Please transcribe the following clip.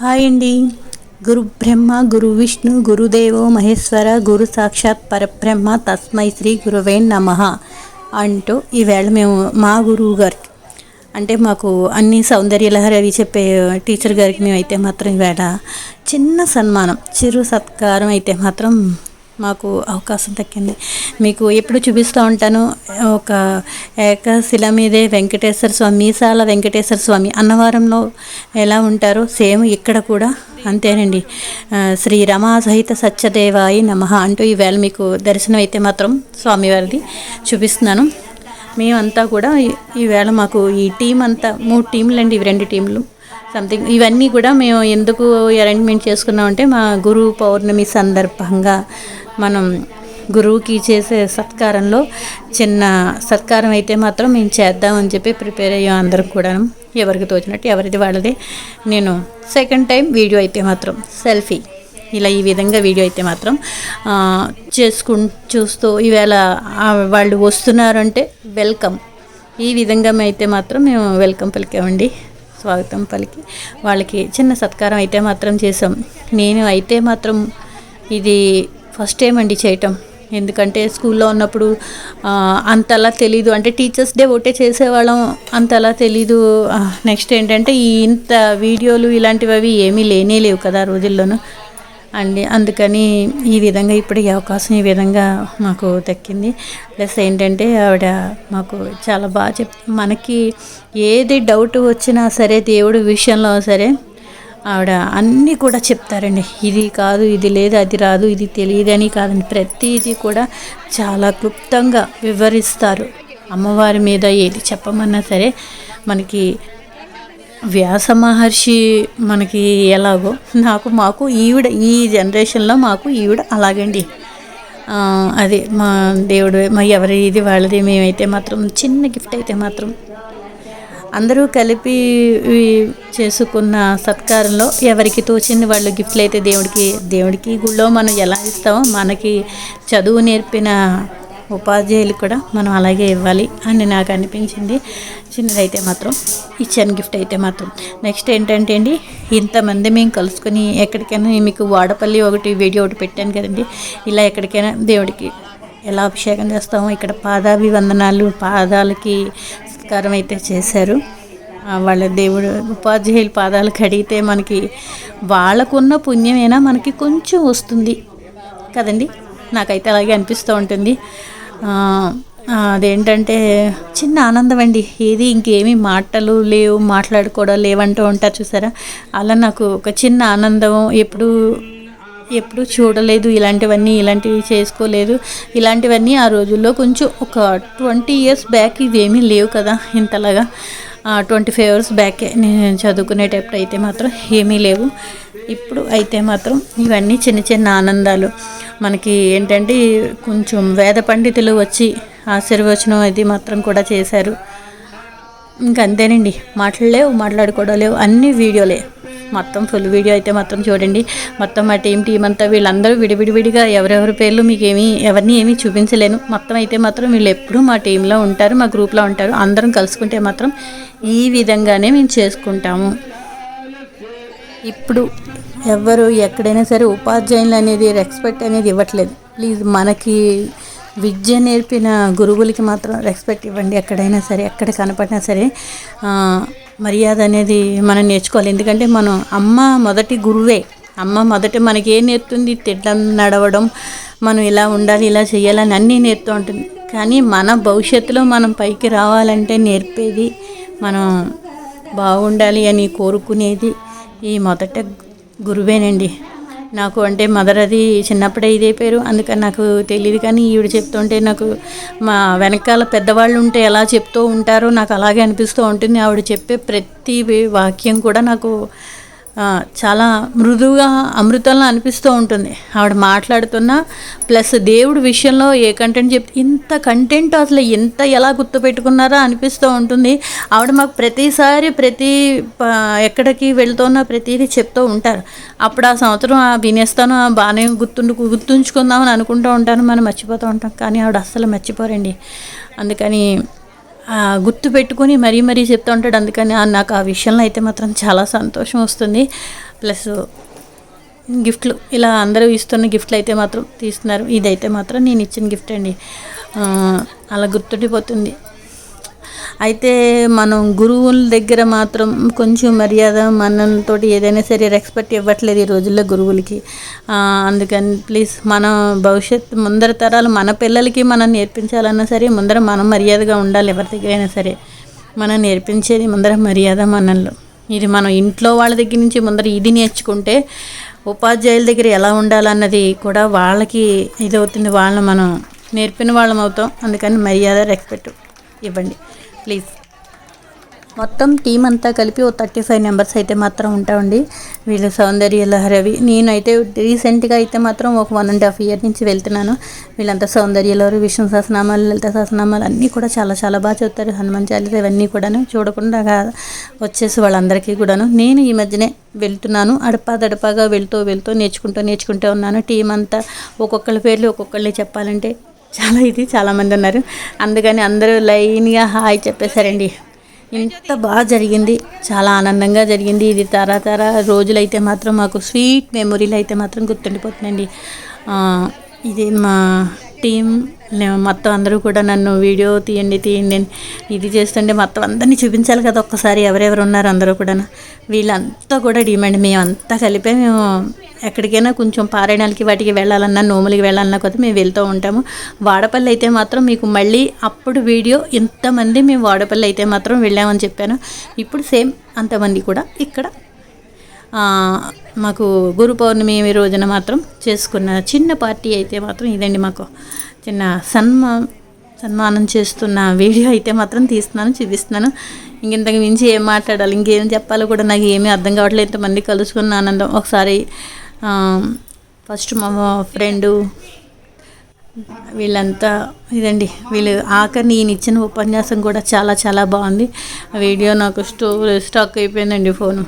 Hi అండి. గురు బ్రహ్మ గురు విష్ణు గురుదేవో మహేశ్వర గురు సాక్షాత్ పరబ్రహ్మ తస్మై శ్రీ గురువే నమః అంటూ ఈవేళ మేము మా గురువు గారికి అంటే మాకు అన్ని సౌందర్యలహరి అవి చెప్పే టీచర్ గారికి మేమైతే మాత్రం ఈవేళ చిన్న సన్మానం చిరు సత్కారం అయితే మాత్రం మాకు అవకాశం దక్కింది. మీకు ఎప్పుడు చూపిస్తూ ఉంటాను. ఒక ఏకశిల మీదే వెంకటేశ్వర స్వామి, మీసాల వెంకటేశ్వర స్వామి అన్నవరంలో ఎలా ఉంటారో సేమ్ ఇక్కడ కూడా అంతేనండి. శ్రీ రమా సహిత సత్యదేవాయ నమః అంటూ ఈవేళ మీకు దర్శనం అయితే మాత్రం స్వామివారిది చూపిస్తున్నాను. మేమంతా కూడా ఈవేళ మాకు ఈ టీం అంతా 3 టీంలు అండి, ఇవి 2 టీంలు సంథింగ్. ఇవన్నీ కూడా మేము ఎందుకు అరేంజ్మెంట్ చేసుకున్నామంటే మా గురు పౌర్ణమి సందర్భంగా మనం గురువుకి చేసే సత్కారంలో చిన్న సత్కారం అయితే మాత్రం మేము చేద్దామని చెప్పి ప్రిపేర్ అయ్యాం అందరం కూడా. ఎవరికి తోచినట్టు ఎవరిది వాళ్ళదే. నేను సెకండ్ టైం వీడియో అయితే మాత్రం సెల్ఫీ ఇలా ఈ విధంగా వీడియో అయితే మాత్రం చూస్తూ ఈవేళ వాళ్ళు వస్తున్నారంటే వెల్కమ్ ఈ విధంగా అయితే మాత్రం మేము వెల్కమ్ పలికామండి. స్వాగతం పలికి వాళ్ళకి చిన్న సత్కారం అయితే మాత్రం చేసాం. నేను అయితే మాత్రం ఇది ఫస్ట్ టైం అండి చేయటం. ఎందుకంటే స్కూల్లో ఉన్నప్పుడు అంతలా తెలీదు. అంటే టీచర్స్ డే ఒకటే చేసేవాళ్ళం, అంతలా తెలీదు. నెక్స్ట్ ఏంటంటే ఇంత వీడియోలు ఇలాంటివి అవి ఏమీ లేవు కదా రోజుల్లోనూ అండి. అందుకని ఈ విధంగా ఇప్పుడు ఈ అవకాశం ఈ విధంగా మాకు దక్కింది. ప్లస్ ఏంటంటే ఆవిడ మాకు చాలా బాగా మనకి ఏది డౌట్ వచ్చినా సరే దేవుడి విషయంలో సరే ఆవిడ అన్నీ కూడా చెప్తారండి. ఇది కాదు, ఇది లేదు, అది రాదు, ఇది తెలియదని కాదండి, ప్రతిదీ కూడా చాలా క్లుప్తంగా వివరిస్తారు. అమ్మవారి మీద ఏది చెప్పమన్నా సరే మనకి వ్యాస మహర్షి మనకి ఎలాగో మాకు ఈవిడ ఈ జనరేషన్లో మాకు ఈవిడ అలాగండి. అది మా దేవుడు మా ఎవరి ఇది వాళ్ళది. మేమైతే మాత్రం చిన్న గిఫ్ట్ అయితే మాత్రం అందరూ కలిపి చేసుకున్న సత్కారంలో ఎవరికి తోచింది వాళ్ళు గిఫ్ట్లు అయితే దేవుడికి గుళ్ళో మనం ఎలా ఇస్తామో మనకి చదువు నేర్పిన ఉపాధ్యాయులు కూడా మనం అలాగే ఇవ్వాలి అని నాకు అనిపించింది. చిన్నదైతే మాత్రం ఇచ్చాను గిఫ్ట్ అయితే మాత్రం. నెక్స్ట్ ఏంటంటే అండి, ఇంతమంది మేము కలుసుకొని ఎక్కడికైనా మీకు వాడపల్లి ఒకటి వీడియో ఒకటి పెట్టాను కదండి. ఇలా ఎక్కడికైనా దేవుడికి ఎలా అభిషేకం చేస్తామో ఇక్కడ పాదాభివందనాలు, పాదాలకి సత్కారం అయితే చేశారు. వాళ్ళ దేవుడు ఉపాధ్యాయుల పాదాలు కడిగితే మనకి వాళ్ళకున్న పుణ్యమైనా మనకి కొంచెం వస్తుంది కదండి. నాకైతే అలాగే అనిపిస్తూ ఉంటుంది. అదేంటంటే చిన్న ఆనందం అండి. ఏది ఇంకేమీ మాటలు లేవు, మాట్లాడుకోవడం లేవంటూ ఉంటారు చూసారా, అలా నాకు ఒక చిన్న ఆనందం. ఎప్పుడు చూడలేదు ఇలాంటివి చేసుకోలేదు. ఇలాంటివన్నీ ఆ రోజుల్లో కొంచెం ఒక 20 years బ్యాక్ ఇవేమీ లేవు కదా ఇంతలాగా. 25 years బ్యాకే నేను చదువుకునేటప్పుడు అయితే మాత్రం ఏమీ లేవు. ఇప్పుడు అయితే మాత్రం ఇవన్నీ చిన్న చిన్న ఆనందాలు. మనకి ఏంటంటే కొంచెం వేద పండితులు వచ్చి ఆశీర్వచనం అది మాత్రం కూడా చేశారు. ఇంకంతేనండి, మాట్లాడుకోవడం లేవు, అన్ని వీడియోలే. మొత్తం ఫుల్ వీడియో అయితే మాత్రం చూడండి. మొత్తం మా టీం అంతా వీళ్ళందరూ విడివిడిగా ఎవరెవరి పేర్లు ఎవరిని ఏమీ చూపించలేను. మొత్తం అయితే మాత్రం వీళ్ళు ఎప్పుడూ మా టీంలో ఉంటారు, మా గ్రూప్లో ఉంటారు. అందరం కలుసుకుంటే మాత్రం ఈ విధంగానే మేము చేసుకుంటాము. ఇప్పుడు ఎవరు ఎక్కడైనా సరే ఉపాధ్యాయులు అనేది రెస్పెక్ట్ అనేది ఇవ్వట్లేదు. ప్లీజ్ మనకి విద్య నేర్పిన గురువులకి మాత్రం రెస్పెక్ట్ ఇవ్వండి. ఎక్కడైనా సరే, ఎక్కడ కనపడినా సరే మర్యాద అనేది మనం నేర్చుకోవాలి. ఎందుకంటే మనం అమ్మ మొదటి గురువే. అమ్మ మొదట మనకి ఏం నేర్పుతుంది? తిట్టడం, నడవడం, మనం ఇలా ఉండాలి, ఇలా చేయాలని అన్నీ నేర్పుతూ ఉంటుంది. కానీ మన భవిష్యత్తులో మనం పైకి రావాలంటే నేర్పేది, మనం బాగుండాలి అని కోరుకునేది ఈ మొదట గురువేనండి. నాకు అంటే మదర్ అది చిన్నప్పుడే ఇదే పేరు, అందుకని నాకు తెలియదు. కానీ ఈవిడ చెప్తుంటే నాకు మా వెనకాల పెద్దవాళ్ళు ఉంటే ఎలా చెప్తూ ఉంటారో నాకు అలాగే అనిపిస్తూ ఉంటుంది. ఆవిడ చెప్పే ప్రతి వాక్యం కూడా నాకు చాలా మృదువుగా అమృతంలో అనిపిస్తూ ఉంటుంది ఆవిడ మాట్లాడుతున్నా. ప్లస్ దేవుడి విషయంలో ఏ కంటెంట్ ఇంత కంటెంట్ అసలు ఎలా గుర్తుపెట్టుకున్నారో అనిపిస్తూ ఉంటుంది. ఆవిడ మాకు ప్రతిసారి ఎక్కడికి వెళ్తున్నా ప్రతిదీ చెప్తూ ఉంటారు. అప్పుడు ఆ సంవత్సరం వినేస్తాను, బాగానే గుర్తుంచుకుందామని అనుకుంటూ ఉంటాను, మనం మర్చిపోతూ ఉంటాం. కానీ ఆవిడ అస్సలు మర్చిపోరండి. అందుకని గుర్తు పెట్టుకొని మరీ మరీ చెప్తూ ఉంటాడు. అందుకని నాకు ఆ విషయంలో అయితే మాత్రం చాలా సంతోషం వస్తుంది. ప్లస్ గిఫ్ట్లు ఇలా అందరూ ఇస్తున్న గిఫ్ట్లు అయితే మాత్రం తీస్తున్నారు. ఇదైతే మాత్రం నేను ఇచ్చిన గిఫ్ట్ అండి. అలా గుర్తుండిపోతుంది. అయితే మనం గురువుల దగ్గర మాత్రం కొంచెం మర్యాద మనతోటి ఏదైనా సరే రెస్పెక్ట్ ఇవ్వట్లేదు ఈ రోజుల్లో గురువులకి. అందుకని ప్లీజ్ మన భవిష్యత్ ముందర తరాలు మన పిల్లలకి మనం నేర్పించాలన్నా సరే ముందర మనం మర్యాదగా ఉండాలి. ఎవరి దగ్గర అయినా సరే మనం నేర్పించేది ముందర మర్యాద మనల్లో. ఇది మనం ఇంట్లో వాళ్ళ దగ్గర నుంచి ముందర ఇది నేర్చుకుంటే ఉపాధ్యాయుల దగ్గర ఎలా ఉండాలన్నది కూడా వాళ్ళకి ఇదవుతుంది. వాళ్ళని మనం నేర్పిన వాళ్ళం అవుతాం. అందుకని మర్యాద రెస్పెక్ట్ ఇవ్వండి ప్లీజ్. మొత్తం టీం అంతా కలిపి 35 మెంబర్స్ అయితే మాత్రం ఉంటామండి. వీళ్ళు సౌందర్య లహరవి. నేనైతే రీసెంట్గా అయితే మాత్రం ఒక 1.5 year నుంచి వెళ్తున్నాను. వీళ్ళంతా సౌందర్య లహరి, విష్ణు సహస్రనామాలు, లలిత సహస్రనామాలు అన్నీ కూడా చాలా చాలా బాగా చదువుతారు. హనుమాన్ చాలీసా ఇవన్నీ కూడాను చూడకుండా వచ్చేసి వాళ్ళందరికీ కూడాను. నేను ఈ మధ్యనే వెళ్తున్నాను. అడపాదడపాగా వెళ్తూ నేర్చుకుంటూ ఉన్నాను. టీం అంతా ఒక్కొక్కళ్ళ పేర్లు ఒక్కొక్కళ్ళే చెప్పాలంటే చాలామంది ఉన్నారు. అందుకని అందరూ లైన్గా హాయ్ చెప్పేశారండి. ఇంత బాగా జరిగింది, చాలా ఆనందంగా జరిగింది. ఇది తరతర రోజులైతే మాత్రం మాకు స్వీట్ మెమొరీలు అయితే మాత్రం గుర్తుండిపోతుందండి. ఇది మా టీం మొత్తం అందరూ కూడా నన్ను వీడియో తీయండి ఇది చేస్తుంటే మొత్తం అందరినీ చూపించాలి కదా ఒక్కసారి ఎవరెవరు ఉన్నారు అందరూ కూడా. వీళ్ళంతా కూడా డిమాండ్. మేమంతా కలిపే మేము ఎక్కడికైనా కొంచెం పారాయణాలకి వాటికి వెళ్ళాలన్నా నోములకి వెళ్ళాలన్నా కొద్ది మేము వెళ్తూ ఉంటాము. వాడపల్లి అయితే మాత్రం మీకు మళ్ళీ అప్పుడు వీడియో ఇంతమంది మేము వాడపల్లి అయితే మాత్రం వెళ్ళామని చెప్పాను. ఇప్పుడు సేమ్ అంతమంది కూడా ఇక్కడ మాకు గురు పౌర్ణమి రోజున మాత్రం చేసుకున్న చిన్న పార్టీ అయితే మాత్రం ఇదండి. మాకు చిన్న సన్మానం చేస్తున్న వీడియో అయితే మాత్రం తీస్తున్నాను, చూపిస్తున్నాను. ఇంతకు మించి ఏం మాట్లాడాలి, ఇంకేం చెప్పాలో కూడా నాకు ఏమీ అర్థం కావట్లేదు. ఇంతమంది కలుసుకున్న ఆనందం. ఒకసారి ఫస్ట్ మా ఫ్రెండు వీళ్ళంతా ఇదండి. వీళ్ళు ఆఖరి నేను ఇచ్చిన ఉపన్యాసం కూడా చాలా చాలా బాగుంది. ఆ వీడియో నాకు స్టాక్ అయిపోయిందండి ఫోను.